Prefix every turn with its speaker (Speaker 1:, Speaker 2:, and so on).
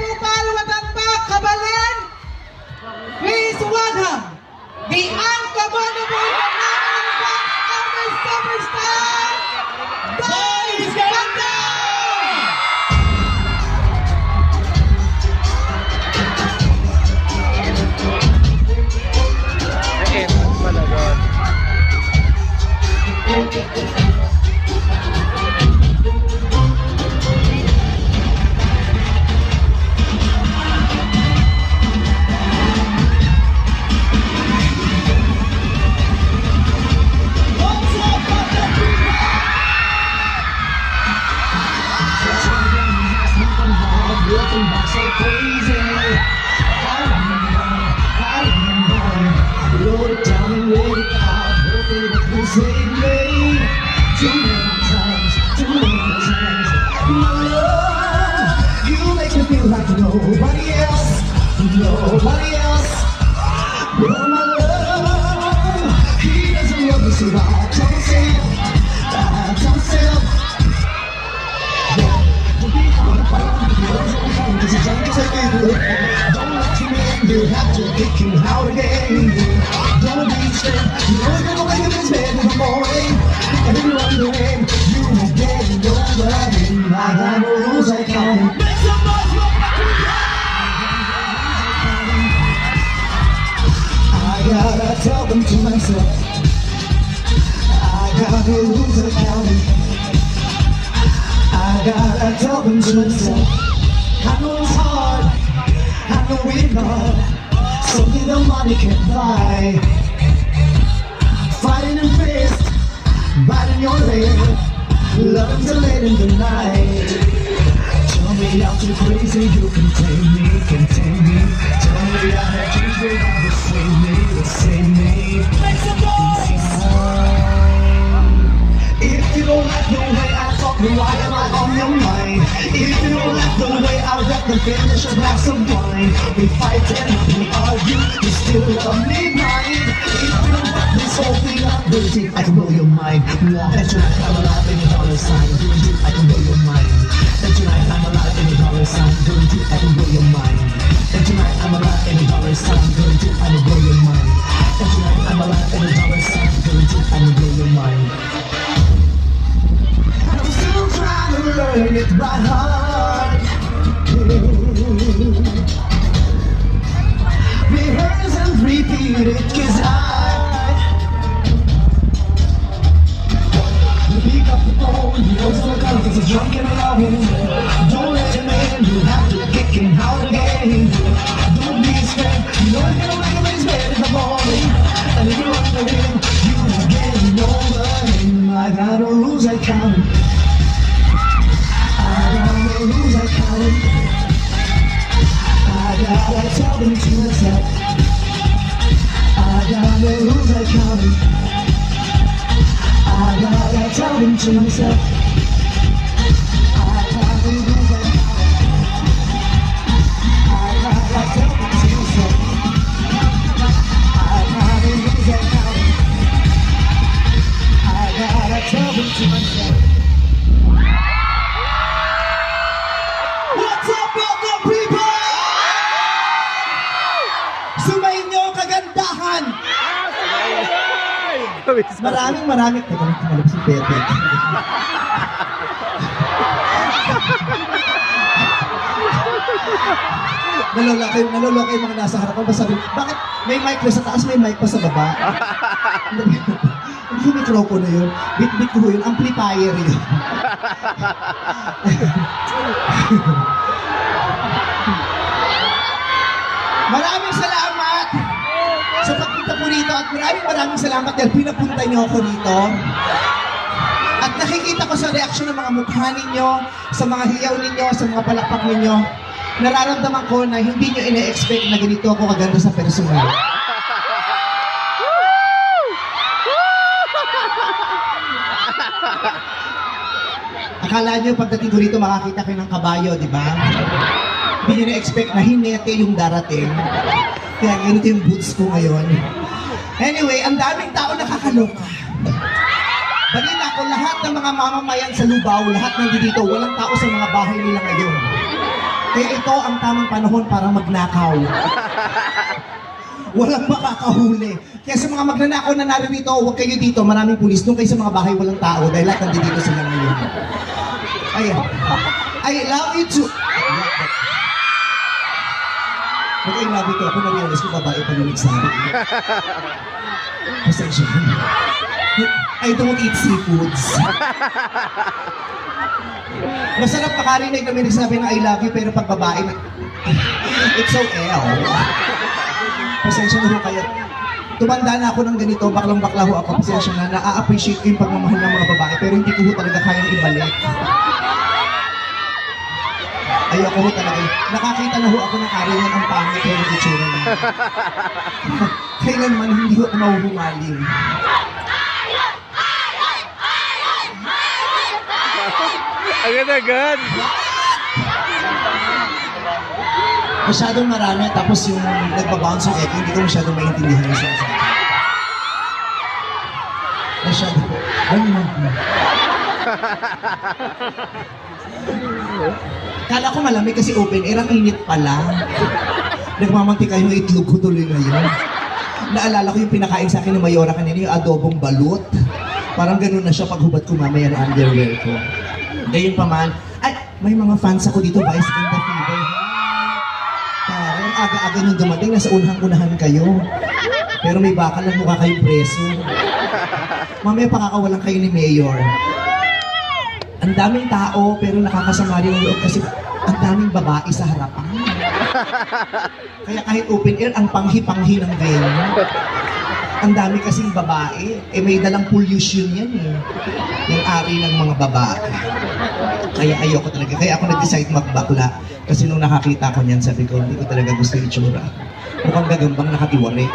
Speaker 1: Kupal Watanpak Kabalen, please welcome the uncommandable our superstar, Boys Banda!
Speaker 2: Entrance pala doon.
Speaker 3: Looking back so crazy. I remember, wrote it down and read it out, hoping it would save me. Too many times, my love, you make me feel like nobody else. But my love, he doesn't love me, so I tell myself. Don't let him in, you have to kick him out again. Don't be scared, you know he's gonna wake up in his bed in the morning. And if you're wondering, you won't get over him. I got no rules, I count him. Make some noise, look back to me. I gotta tell them to myself. I got no rules, I count him. I gotta tell them to myself. I know it's hard, I know it's hard. Something the money can't buy. Fighting in fist, biting your leg, loving till late in the night. Tell me I'm too crazy, you can tame me. Tell me I have dreams, but I save me. Make some noise! If you don't like the way I talk, then why am I on your mind? If you don't like the way I rap, then finish a glass of wine. We fight and we argue, you still love me, mine. If you don't like this whole thing up, do you think I can blow your mind? And tonight I'm alive in a dollar sign. Do you think I can blow your mind? And tonight I'm alive in a dollar sign. Do you think I can blow your mind? And tonight I'm alive in a dollar sign. Do you think I can blow your mind? And tonight I'm alive in a dollar sign. Do you think I can blow your mind? I'm still trying to learn it by heart. Rehearse and repeat it, 'cause pick up the phone, you know it's gonna come 'cause he's drunk and alone. Don't let him in, you have to kick him out again. Don't be scared, you know he's gonna wake up in his bed in the morning. And if you're under him, you are getting over him. I got no rules, I count him. I got no rules, I count him. I gotta tell them to myself. I got no rules, I count him. I gotta tell them to myself. I got no rules, I count him. I gotta tell them to myself. I got no rules, I count him. I gotta tell them to myself. What's up, welcome people? Sumayin niyo ang kagandahan. Maraming teka lang, tumalab si Pepe. Naloloka yung mga nasa harapan. Sabi, bakit may mic na sa taas, may mic pa sa baba? Hindi yung mikropono yun. Bit-bit ko yun. Amplifier yun. Maraming salamat sa pagpunta po rito at maraming salamat dahil pinapunta niyo ako rito. At nakikita ko sa reaksyon ng mga mukha ninyo, sa mga hiyaw ninyo, sa mga palakpak ninyo, nararamdaman ko na hindi nyo ina-expect na ganito ako kaganda sa personal. Akala nyo pagdating ko rito makakita kayo ng kabayo, di ba? Hindi nyo na-expect na hinete yung darating. Kaya ganito yung boots ko ngayon. Anyway, ang daming tao nakakaloka. Balita ko, lahat ng mga mamamayan sa Lubao, lahat nandito, walang tao sa mga bahay nila ngayon. Kaya ito ang tamang panahon para magnakaw. Walang makakahuli. Kaya sa mga magnanakaw na naririto, huwag kayo dito, maraming pulis. Doon kayo sa mga bahay walang tao dahil lahat nandito sila ngayon. Ayan. I love you too. I love you too. Ako na-realize ko babae pa nung nagsabi. Pasensya na. I don't eat seafoods. Masarap makarinig na may nagsabi na I love you, pero pag babae na... It's so L. Pasensya na ho kayo. Tumanda na ako ng ganito, baklang-bakla ho ako. Pasensya na, na-appreciate ko yung pagmamahal ng mga babae, pero hindi ko ho talaga kayang ibalik. Ayoko ho talaga. Nakakita na ho ako ng arihan ang pangit ho ng itsura niya. Kailanman hindi ho ako mahuhumaling.
Speaker 2: Agad-agad.
Speaker 3: Masyadong marami, tapos yung nagbabounce yung echo, hindi ko masyadong maintindihan yung sinasabi. Masyadong, Kala ko malamig kasi open air, ang init pala. Nagmamantika yung itlog ko tuloy ngayon. Naalala ko yung pinakain sa akin ng Mayora kanina, yung adobong balut. Parang ganun na siya paghubad ko mamaya ng underwear ko. Gayon pa man, ay, may mga fans ako dito, Vice Ganda Fever. Parang aga-aga nung dumating, nasa unhang-unahan kayo. Pero may bakal lang mukha kayong preso. Mamaya pakakawalan kayo ni Mayor. Ang daming tao, pero nakakasama rin ang loob kasi ang daming babae sa harapan. Kaya kahit open air, ang panghi-panghi ng venue. Ang dami kasing babae, may dalang pollution yan eh. Yung ari ng mga babae. Kaya ayoko talaga. Kaya ako nag-decide magbakla. Kasi nung nakakita ko niyan, sabi ko, hindi ko talaga gusto yung itsura. Mukhang gagambang nakatiwari.